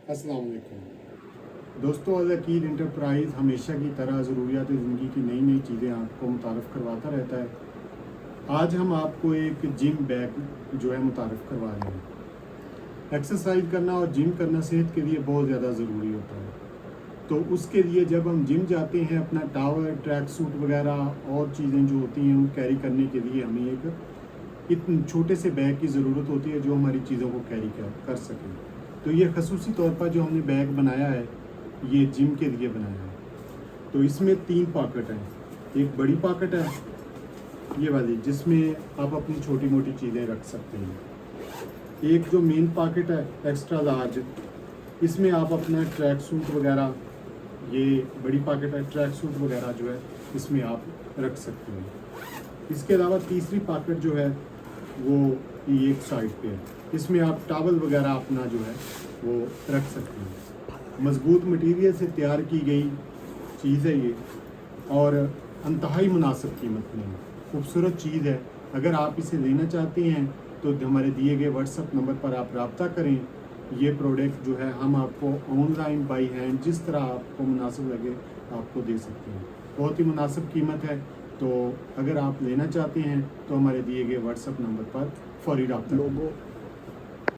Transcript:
अस्सलाम वालेकुम दोस्तों, अल-अकीद इंटरप्राइज़ हमेशा की तरह ज़रूरियात ज़िंदगी की नई नई चीज़ें आपको मुतारफ़ करवाता रहता है। आज हम आपको एक जिम बैग जो है मुतारफ़ करवा रहे हैं। एक्सरसाइज करना और जिम करना सेहत के लिए बहुत ज़्यादा ज़रूरी होता है। तो उसके लिए जब हम जिम जाते हैं, अपना टावल, ट्रैक सूट वगैरह और चीज़ें जो होती हैं वो कैरी करने के लिए हमें एक इतने छोटे से बैग की ज़रूरत होती है जो हमारी चीज़ों को कैरी कर सकें। तो ये खसूसी तौर पर जो हमने बैग बनाया है, ये जिम के लिए बनाया है। तो इसमें 3 पॉकेट हैं। एक बड़ी पॉकेट है ये वाली, जिसमें आप अपनी छोटी मोटी चीज़ें रख सकते हैं। एक जो मेन पॉकेट है एक्स्ट्रा लार्ज, इसमें आप अपना ट्रैक सूट वगैरह, ये बड़ी पॉकेट है, ट्रैक सूट वगैरह जो है इसमें आप रख सकते हैं। इसके अलावा तीसरी पॉकेट जो है वो ये एक साइड पे है, इसमें आप टॉवल वगैरह अपना जो है वो रख सकते हैं। मज़बूत मटेरियल से तैयार की गई चीज़ है ये, और इंतहाई मुनासिब कीमत में खूबसूरत चीज़ है। अगर आप इसे लेना चाहते हैं तो हमारे दिए गए व्हाट्सएप नंबर पर आप रब्ता करें। ये प्रोडक्ट जो है हम आपको ऑनलाइन बाई हैंड जिस तरह आपको मुनासिब लगे आपको दे सकते हैं। बहुत ही मुनासिब कीमत है। तो अगर आप लेना चाहते हैं तो हमारे दिए गए व्हाट्सएप नंबर पर फौरी रब्ता करें।